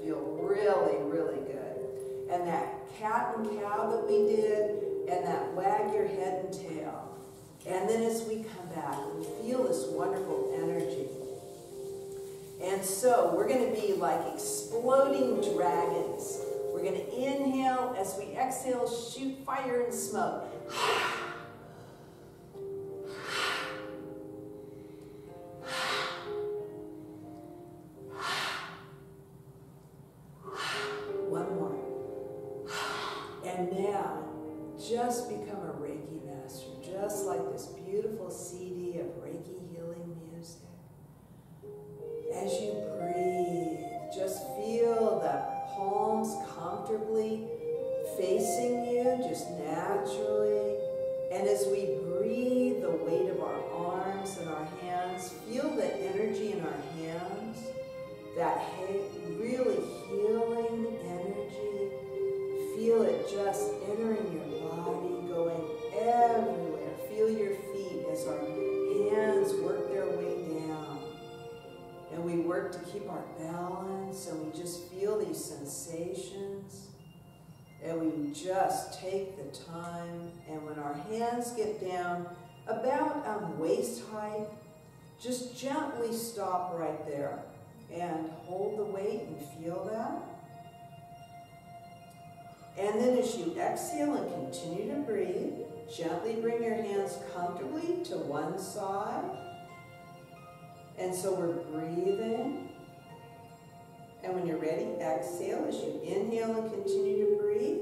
feel really, really good. And that cat and cow that we did, and that wag your head and tail. And then as we come back, we feel this wonderful energy. And so we're going to be like exploding dragons. We're going to inhale. As we exhale, shoot fire and smoke. One more. And now, just become a Reiki master, just like this beautiful CD of Reiki healing music. As you breathe, just feel the palms comfortably facing you, just naturally. And as we breathe, the weight of our arms and our hands, feel the energy in our hands, that really healing energy. Feel it just entering your body, going everywhere. Feel your feet as our hands work their way down. And we work to keep our balance, and we just feel these sensations. And we just take the time, and when our hands get down about waist height, just gently stop right there and hold the weight and feel that. And then as you exhale and continue to breathe, gently bring your hands comfortably to one side. And so we're breathing. And when you're ready, exhale as you inhale and continue to breathe.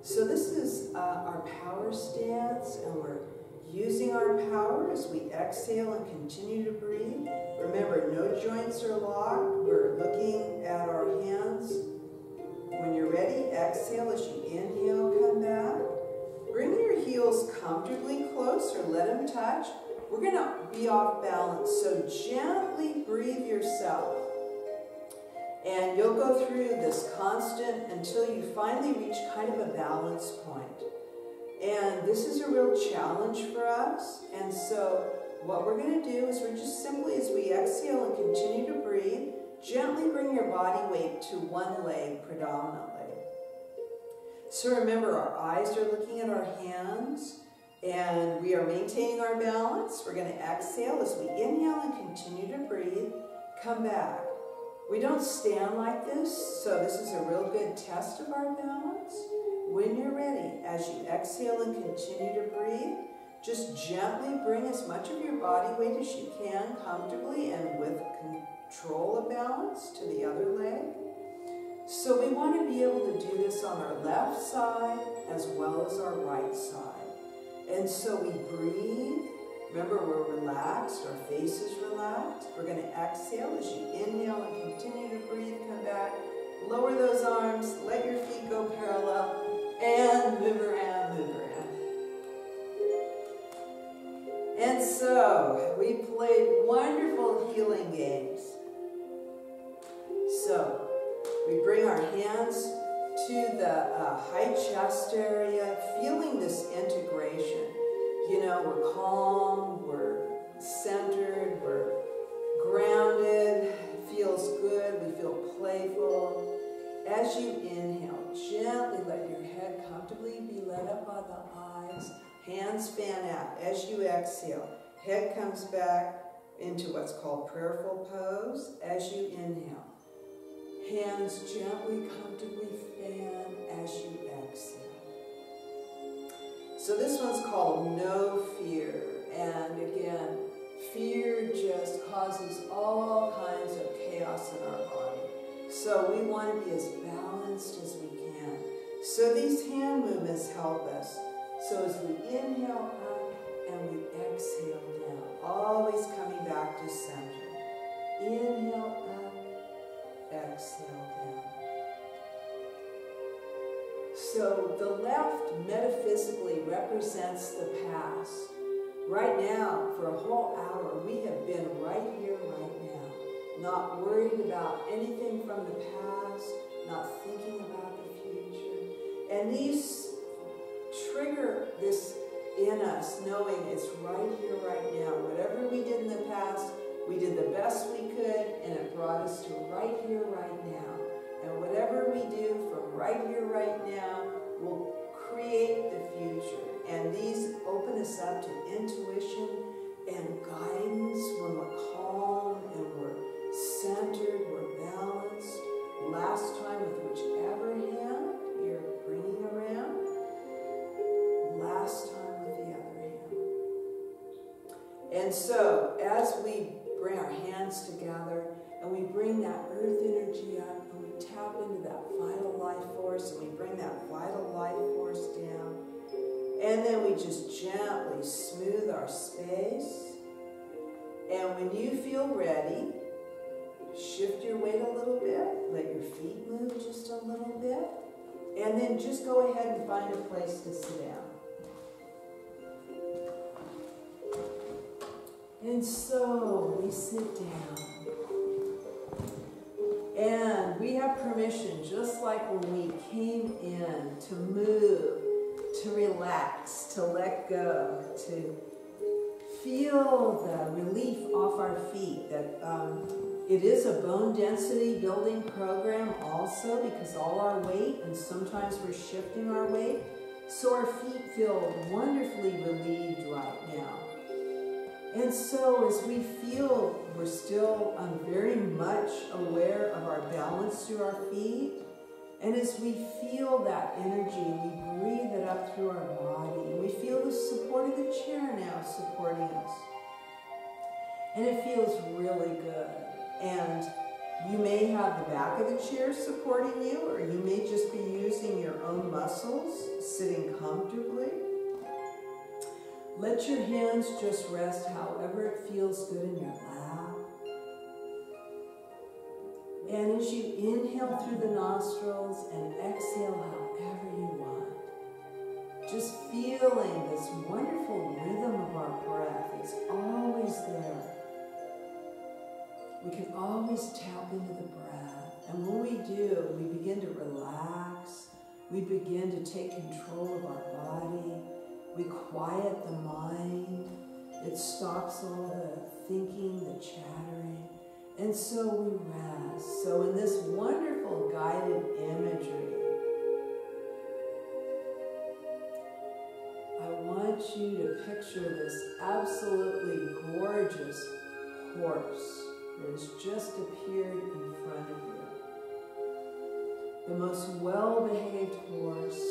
So this is our power stance, and we're using our power as we exhale and continue to breathe. Remember, no joints are locked. We're looking at our hands. When you're ready, exhale as you inhale, come back. Bring your heels comfortably close, or let them touch. We're going to be off balance, so gently breathe yourself. And you'll go through this constant until you finally reach kind of a balance point. And this is a real challenge for us. And so what we're going to do is we're just simply, as we exhale and continue to breathe, gently bring your body weight to one leg predominantly. So remember, our eyes are looking at our hands, and we are maintaining our balance. We're going to exhale as we inhale and continue to breathe. Come back. We don't stand like this, so this is a real good test of our balance. When you're ready, as you exhale and continue to breathe, just gently bring as much of your body weight as you can comfortably and with control of balance to the other leg. So we want to be able to do this on our left side as well as our right side. And so we breathe. Remember, we're relaxed, our face is relaxed. We're going to exhale as you inhale and continue to breathe. Come back, lower those arms, let your feet go parallel, and move around, move around. And so, we played wonderful healing games. So, we bring our hands to the high chest area, feeling this integration. You know, we're calm, we're centered, we're grounded, feels good, we feel playful. As you inhale, gently let your head comfortably be led up by the eyes, hands fan out. As you exhale, head comes back into what's called prayerful pose. As you inhale, hands gently, comfortably fan as you exhale. So this one's called No Fear. And again, fear just causes all kinds of chaos in our body. So we want to be as balanced as we can. So these hand movements help us. So as we inhale up and we exhale down, always coming back to center. Inhale up, exhale down. So the left metaphysically represents the past. Right now, for a whole hour, we have been right here, right now. Not worried about anything from the past, not thinking about the future. And these trigger this in us, knowing it's right here, right now. Whatever we did in the past, we did the best we could, and it brought us to right here, right now. And whatever we do from right here, right now, will create the future. And these open us up to intuition and guidance when we're calm and we're centered, we're balanced. Last time with whichever hand you're bringing around. Last time with the other hand. And so as we bring our hands together and we bring that earth energy up and we tap into that vital life force and we bring that vital life force down. And then we just gently smooth our space. And when you feel ready, shift your weight a little bit. Let your feet move just a little bit. And then just go ahead and find a place to sit down. And so we sit down. And we have permission, just like when we came in, to move, to relax, to let go, to feel the relief off our feet. That it is a bone density building program also, because all our weight, and sometimes we're shifting our weight, so our feet feel wonderfully relieved right now. And so as we feel, we're still very much aware of our balance through our feet. And as we feel that energy, we breathe it up through our body. And we feel the support of the chair now supporting us. And it feels really good. And you may have the back of the chair supporting you, or you may just be using your own muscles, sitting comfortably. Let your hands just rest however it feels good in your lap. And as you inhale through the nostrils and exhale however you want, just feeling this wonderful rhythm of our breath. It's always there. We can always tap into the breath. And when we do, we begin to relax. We begin to take control of our body. We quiet the mind. It stops all the thinking, the chattering. And so we rest. So in this wonderful guided imagery, I want you to picture this absolutely gorgeous horse that has just appeared in front of you. The most well-behaved horse.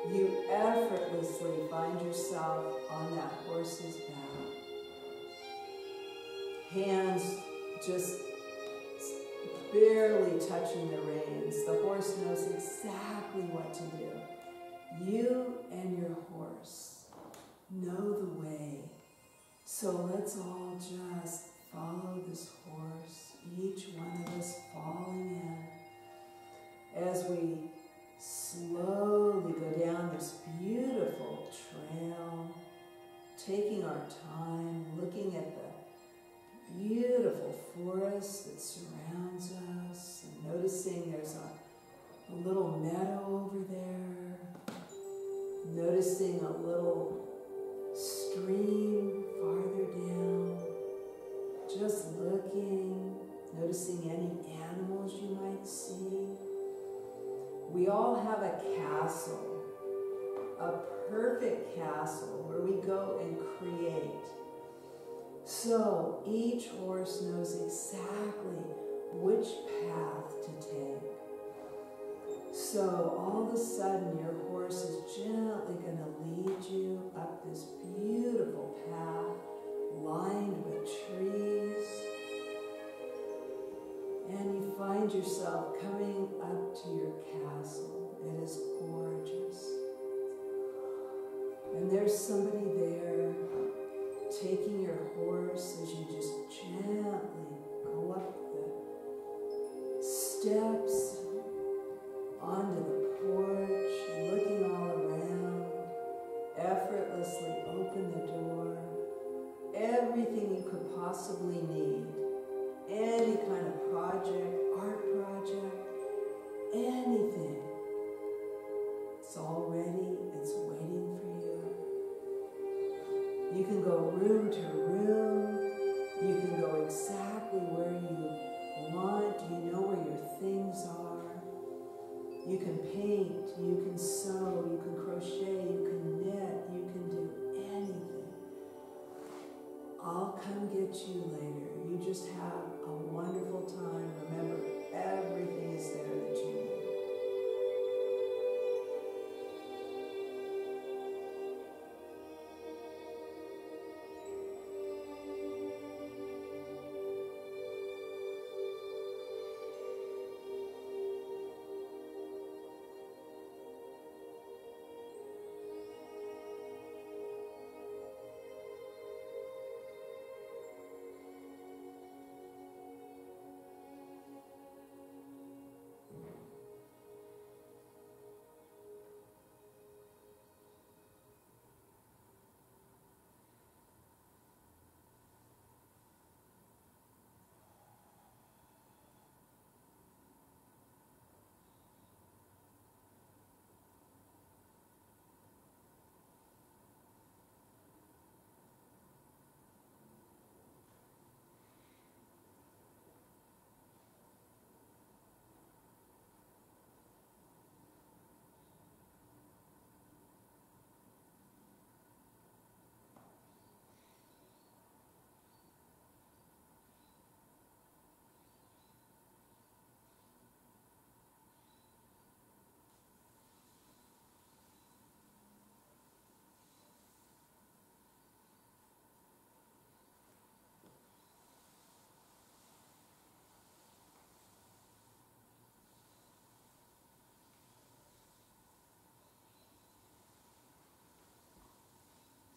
You effortlessly find yourself on that horse's back. Hands just barely touching the reins. The horse knows exactly what to do. You and your horse know the way. So let's all just follow this horse, each one of us falling in as we slowly go down this beautiful trail, taking our time, looking at the beautiful forest that surrounds us, and noticing there's a little meadow over there, noticing a little stream farther down, just looking, noticing any animals you might see. We all have a castle, a perfect castle where we go and create. So each horse knows exactly which path to take. So all of a sudden your horse is gently going to lead you up this beautiful path lined with trees. And you find yourself coming up to your castle. It is gorgeous. And there's somebody there taking your horse as you just gently go up the steps onto the porch, looking all around, effortlessly open the door. Everything you could possibly need any kind of project, art project, anything. It's all ready, it's waiting for you. You can go room to room. You can go exactly where you want. You know where your things are. You can paint, you can sew, you can crochet, you can knit, you can do anything. I'll come get you later. You just have a wonderful time. Remember, everything is there that you need.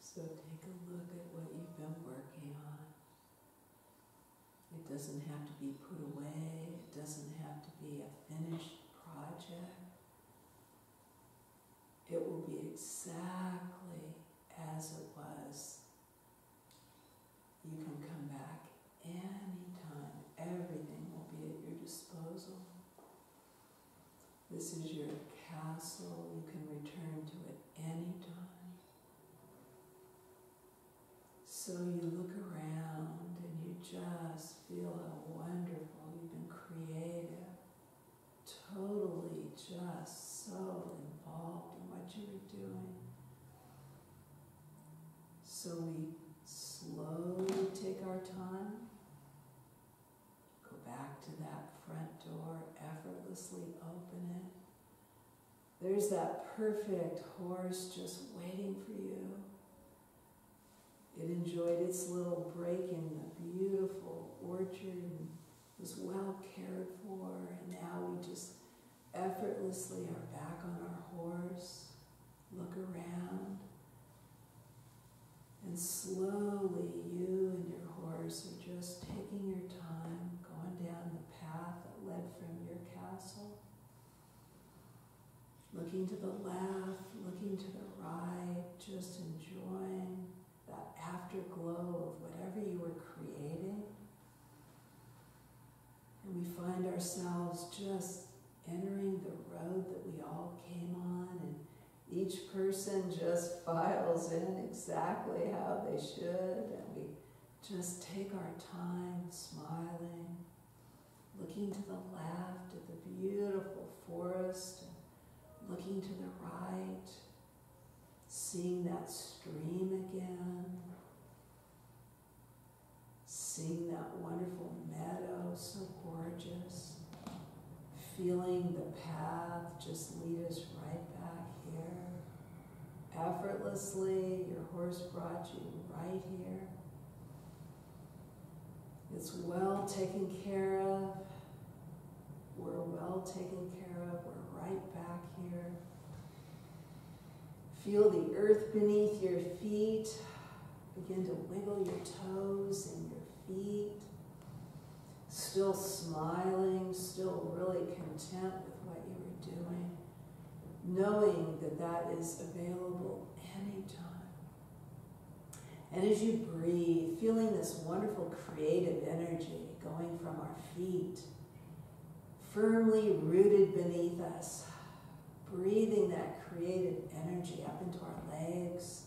So take a look at what you've been working on. It doesn't have to be put away. It doesn't have to be a finished project. It will be exactly as it was. You can come back anytime. Everything will be at your disposal. This is your castle. You can return to it anytime. So you look around and you just feel how wonderful you've been creative, totally just so involved in what you were doing. So we slowly take our time, go back to that front door, effortlessly open it. There's that perfect horse just waiting for you. It enjoyed its little break in the beautiful orchard and was well cared for, and now we just effortlessly are back on our horse, look around, and slowly you and your horse are just taking your time, going down the path that led from your castle, looking to the left, looking to the right, just enjoying that afterglow of whatever you were creating. And we find ourselves just entering the road that we all came on, and each person just files in exactly how they should, and we just take our time smiling, looking to the left at the beautiful forest, and looking to the right, seeing that stream again, seeing that wonderful meadow, so gorgeous, feeling the path just lead us right back here. Effortlessly, your horse brought you right here. It's well taken care of. We're well taken care of. We're right back here. Feel the earth beneath your feet. Begin to wiggle your toes and your feet. Still smiling, still really content with what you were doing, knowing that that is available anytime. And as you breathe, feeling this wonderful creative energy going from our feet, firmly rooted beneath us, breathing that creative energy up into our legs,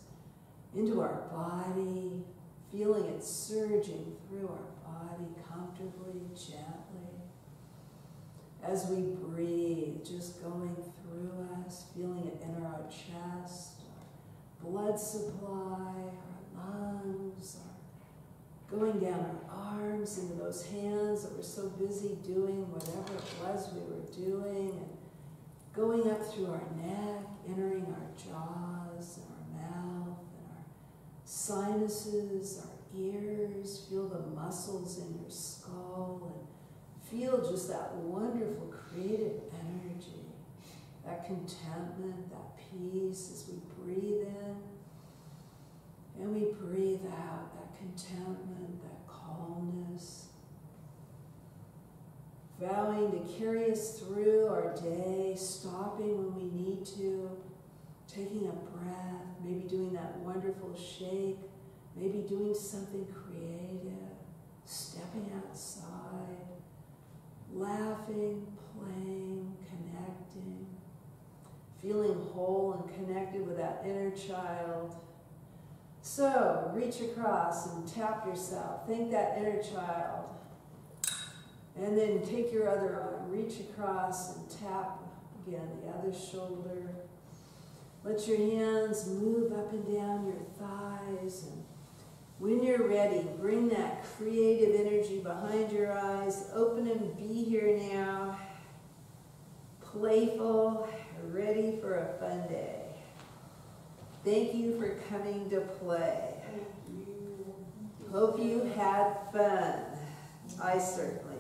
into our body, feeling it surging through our body comfortably, gently. As we breathe, just going through us, feeling it enter our chest, our blood supply, our lungs, going down our arms into those hands that were so busy doing whatever it was we were doing, and going up through our neck, entering our jaws and our mouth and our sinuses, our ears. Feel the muscles in your skull and feel just that wonderful creative energy, that contentment, that peace as we breathe in and we breathe out, that contentment, that calmness. Vowing to carry us through our day, stopping when we need to, taking a breath, maybe doing that wonderful shake, maybe doing something creative, stepping outside, laughing, playing, connecting, feeling whole and connected with that inner child. So reach across and tap yourself. Thank that inner child. And then take your other arm, reach across and tap again the other shoulder. Let your hands move up and down your thighs. And when you're ready, bring that creative energy behind your eyes. Open and be here now. Playful, ready for a fun day. Thank you for coming to play. Hope you had fun. I certainly